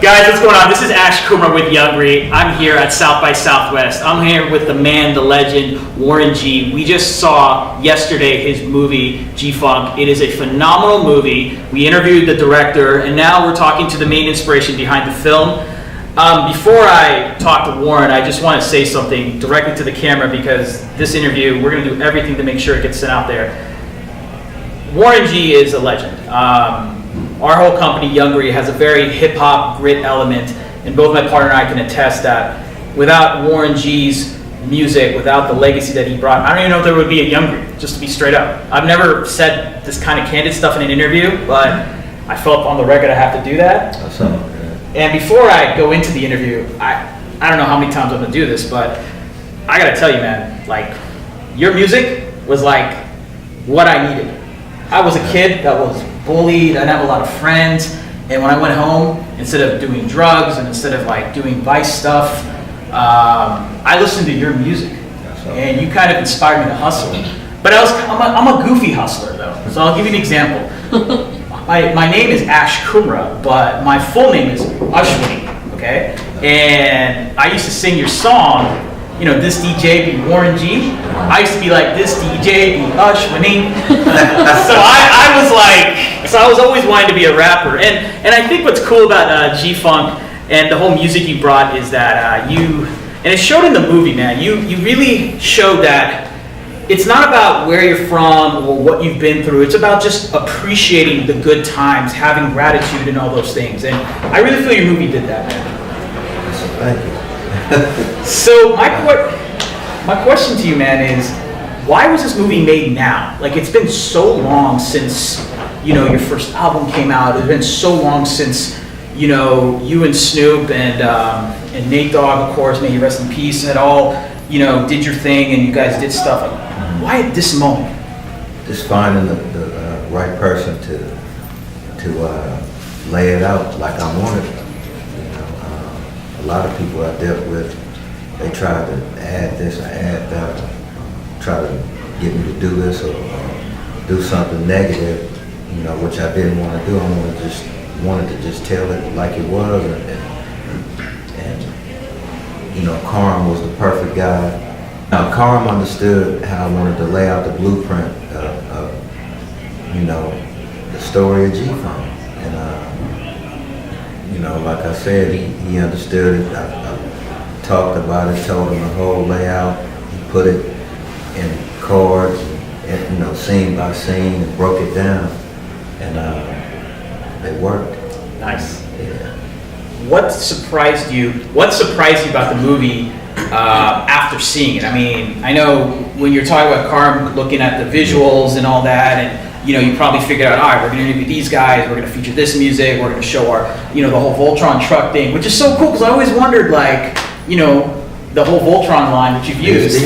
Guys, what's going on? This is Kumra with Youngry. I'm here at South by Southwest. I'm here with the man, the legend, Warren G. We just saw yesterday his movie, G-Funk. It is a phenomenal movie. We interviewed the director, and now we're talking to the main inspiration behind the film. Before I talk to Warren, I just want to say something directly to the camera because this interview, we're going to do everything to make sure it gets sent out there. Warren G is a legend. Our whole company, Youngry, has a very hip-hop grit element, and both my partner and I can attest that without Warren G's music, without the legacy that he brought, I don't even know if there would be a Youngry, just to be straight up. I've never said this kind of candid stuff in an interview, but I felt on the record I have to do that. And before I go into the interview, I don't know how many times I'm going to do this, but I got to tell you, man, like, your music was like what I needed. I was a kid that was bullied. I didn't have a lot of friends, and when I went home, instead of doing drugs and instead of like doing vice stuff, I listened to your music, and you kind of inspired me to hustle. But I'm a goofy hustler though, so I'll give you an example. My name is Kumra, but my full name is Ashwini. Okay, and I used to sing your song. You know, this DJ be Warren G. I used to be like, this DJ be Ashwini. So I was always wanting to be a rapper. And I think what's cool about G-Funk and the whole music you brought is that and it showed in the movie, man, you really showed that it's not about where you're from or what you've been through. It's about just appreciating the good times, having gratitude and all those things. And I really feel your movie did that, man. Thank you. So my question to you, man, is why was this movie made now? Like, it's been so long since, your first album came out. It's been so long since, you and Snoop and Nate Dogg, of course, may he rest in peace, had all, did your thing and you guys did stuff. Like, why at this moment? Just finding the right person to lay it out like I wanted. A lot of people I dealt with, they tried to add this or add that, try to get me to do this or do something negative, which I didn't want to do. I wanted to just tell it like it was, and Carm was the perfect guy. Now Carm understood how I wanted to lay out the blueprint of the story of G-Funk. Like I said, he understood it. I talked about it, told him the whole layout. He put it in chords, and scene by scene, and broke it down, and it worked. Nice. Yeah. What surprised you about the movie after seeing it? I mean, I know when you're talking about Carm, looking at the visuals and all that, and you probably figured out, all right, we're going to interview these guys, we're going to feature this music, we're going to show our, the whole Voltron truck thing, which is so cool because I always wondered, like, the whole Voltron line which you've used.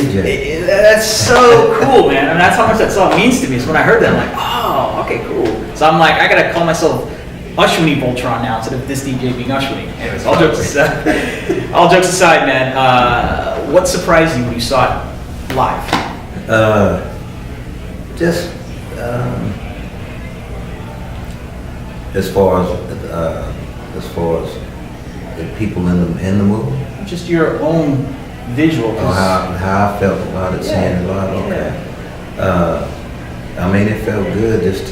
That's so cool, man. And that's how much that song means to me. So when I heard that, I'm like, oh, okay, cool. So I'm like, I got to call myself Ashwini Voltron now instead of this DJ being Ashwini. Anyways, all jokes aside, man, what surprised you when you saw it live? As far as the people in the movie, just your own visual. Oh, how I felt about it, seeing it live. Okay. I mean, it felt good just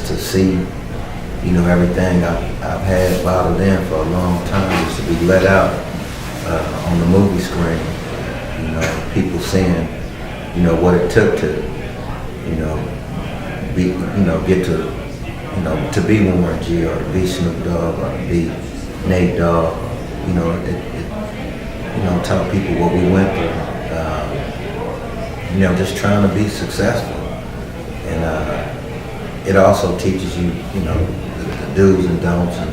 to see, everything I've had bottled in for a long time, just to be let out on the movie screen. People seeing, what it took to, get to be Warren G or to be Snoop Dogg or to be Nate Dogg. It taught people what we went through. Just trying to be successful, and it also teaches you, the do's and don'ts and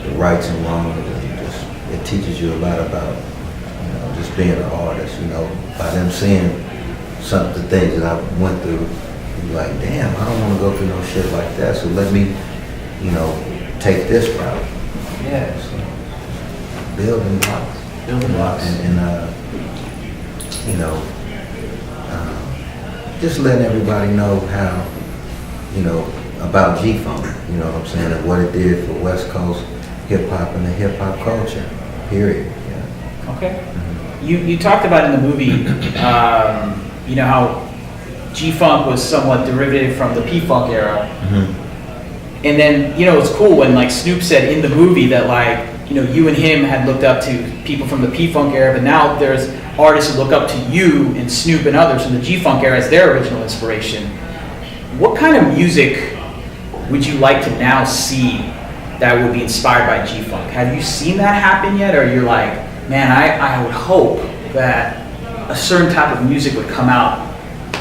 the rights and wrongs, and it teaches you a lot about, just being an artist. By them seeing some of the things that I went through. You're like, damn, I don't want to go through no shit like that, so let me, take this route. Yeah. So, building blocks. And just letting everybody know how, about G-Funk, you know what I'm saying, and what it did for West Coast hip-hop and the hip-hop culture, period. Yeah. Okay. You talked about in the movie, you know, how G-Funk was somewhat derivative from the P-Funk era. And then, you know, it's cool when like Snoop said in the movie that like, you know, you and him had looked up to people from the P-Funk era, but now there's artists who look up to you and Snoop and others from the G-Funk era as their original inspiration. What kind of music would you like to now see that would be inspired by G-Funk? Have you seen that happen yet? Or you're like, man, I would hope that a certain type of music would come out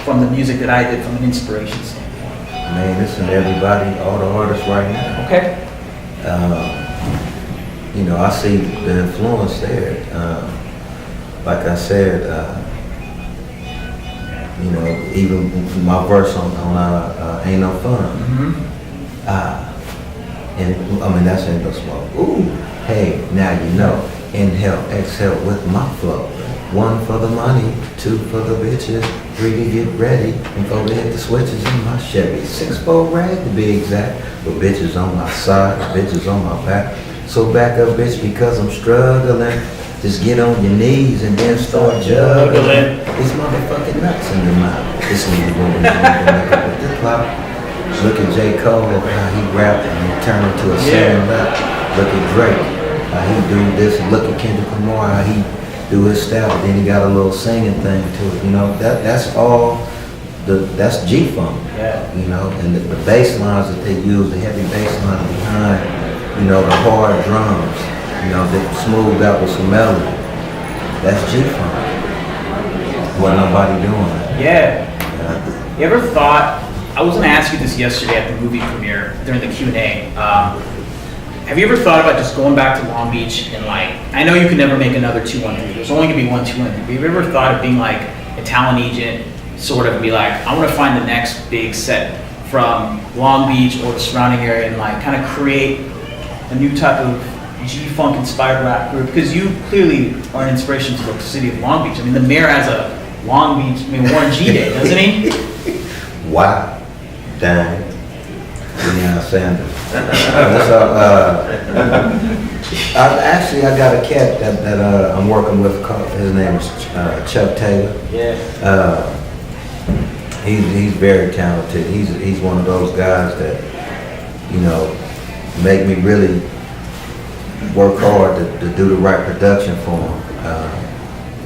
from the music that I did from an inspiration standpoint? Man, it's in everybody, all the artists right now. Okay. You know, I see the influence there. Like I said, you know, even my verse on Ain't No Fun. And I mean, that's Ain't No Smoke. Ooh, hey, now you know. Inhale, exhale with my flow. 1 for the money, 2 for the bitches, 3 to get ready, and 4 to hit the switches in my Chevy. 6-4 rag to be exact, with bitches on my side, bitches on my back. So back up, bitch, because I'm struggling. Just get on your knees and then start juggling. These motherfucking nuts in your mouth. This nigga gonna make it with the clout. Look at J. Cole, how he rapped and he turned into a singing rap. Look at Drake, how he do this. Look at Kendrick Lamar, how he do his style, but then he got a little singing thing to it. You know, that's all. That's G-Funk. Yeah. You know, and the bass lines that they use, the heavy bass line behind, you know, the hard drums, you know, that smoothed out with some melody. That's G-Funk. What nobody doing. Yeah. You ever thought, I was gonna ask you this yesterday at the movie premiere during the Q&A. Have you ever thought about just going back to Long Beach and like, I know you can never make another 213, there's only gonna be one 213, but have you ever thought of being like a talent agent, sort of, and be like, I wanna find the next big set from Long Beach or the surrounding area and like kind of create a new type of G-Funk inspired rap group? Because you clearly are an inspiration to the city of Long Beach. I mean, the mayor has a Long Beach, Warren G Day, doesn't he? Wow. Dang. Deion Sanders. So, I got a cat that I'm working with. His name is Chuck Taylor. Yeah. He's very talented. He's one of those guys that, you know, make me really work hard to do the right production for him.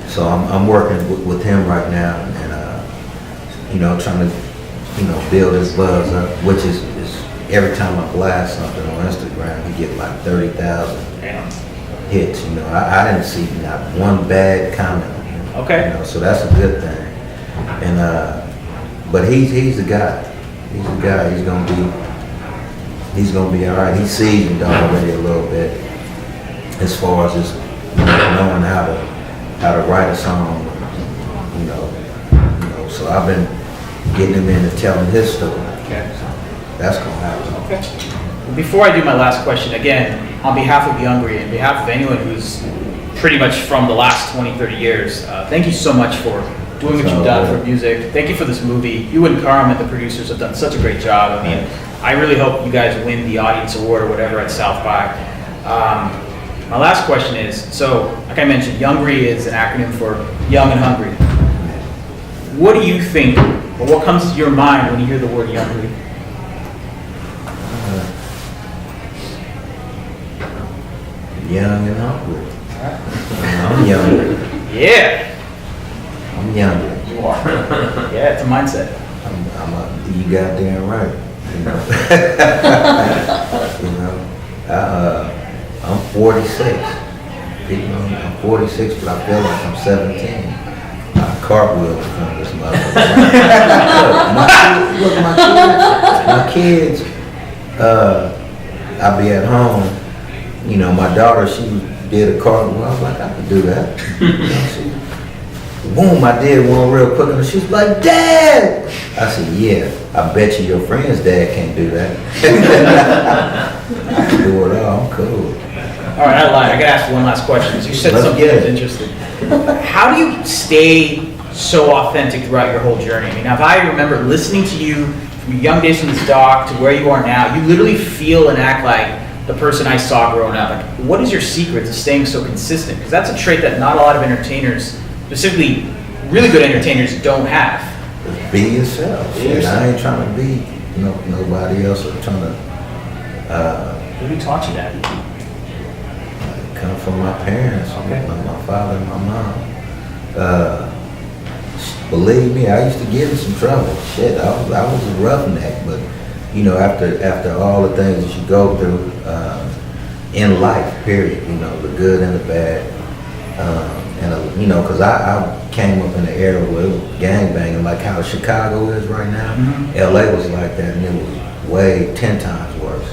So I'm working with him right now, and you know, trying to, you know, build his buzz up, which is every time I blast something on Instagram, he get like 30,000 hits. You know, I didn't see not one bad comment on him. Okay. You know, so that's a good thing. And but he's the guy. He's the guy. He's gonna be all right. He's seasoned already a little bit as far as just, you know, knowing how to write a song. You know. So I've been getting him in and telling his story. Okay. So that's gonna happen. Okay. Well, before I do my last question, again, on behalf of Youngry, on behalf of anyone who's pretty much from the last 20, 30 years, thank you so much for doing what you've done for music. Thank you for this movie. You and Karam and the producers have done such a great job. I mean, I really hope you guys win the audience award or whatever at South by. My last question is, so like I mentioned, Youngry is an acronym for Young and Hungry. What do you think, or what comes to your mind when you hear the word Youngry? Young and hungry. I'm younger. Yeah. I'm younger. You are. Yeah, it's a mindset. You goddamn right. You know. You know. I'm 46. People know I'm 46, but I feel like I'm 17. I cartwheel in front of this motherfucker. Look, my kids. I be at home. You know, my daughter, she did a cartwheel. I was like, I could do that. You know, boom, I did one real quick, and she was like, Dad! I said, yeah, I bet you your friend's dad can't do that. I can do it all, I'm cool. All right, I lied. I gotta ask one last question, because you said something that was interesting. How do you stay so authentic throughout your whole journey? I mean, if I remember listening to you from from your young days from this doc to where you are now, you literally feel and act like the person I saw growing up. Like, what is your secret to staying so consistent? Because that's a trait that not a lot of entertainers, specifically really good entertainers, don't have. Be yourself. I ain't trying to be nobody else. I'm trying to. Who taught you that? Come from my parents, Okay. my father and my mom. Believe me, I used to get in some trouble. Shit, I was a roughneck, but after all the things that you go through in life, period, the good and the bad, because I came up in the era where it was gangbanging, like how Chicago is right now. Mm-hmm. LA was like that, and it was way 10 times worse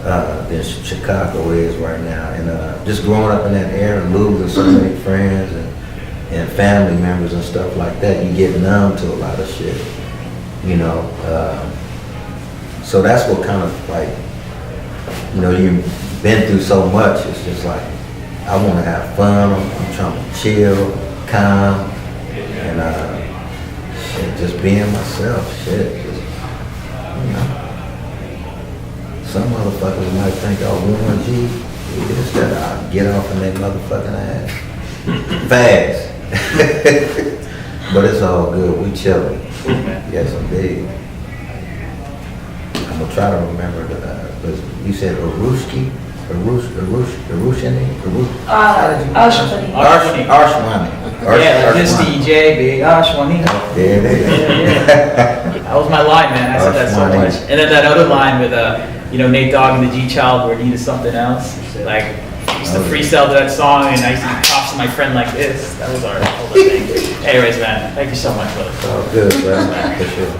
than Chicago is right now. And just growing up in that era, losing so many friends and family members and stuff like that, you get numb to a lot of shit, so that's what kind of like, you've been through so much. It's just like, I want to have fun. I'm trying to chill, calm, and shit, just being myself. Shit, just, some motherfuckers might think, oh, Warren G, this, that, I'll get off in their motherfucking ass fast. But it's all good. We chilling. Yes, indeed. I'm gonna try to remember you said Arushki, Arshwani. Yeah, like this DJ, Big Ashwani. Yeah. That was my line, man. I said that so much. And then that other line with Nate Dogg and the G Child where it needed something else. Like, I used to freestyle to that song, and I used to toss to my friend like this. That was our whole thing. Anyways, man, thank you so much, brother. All good, bro. For sure.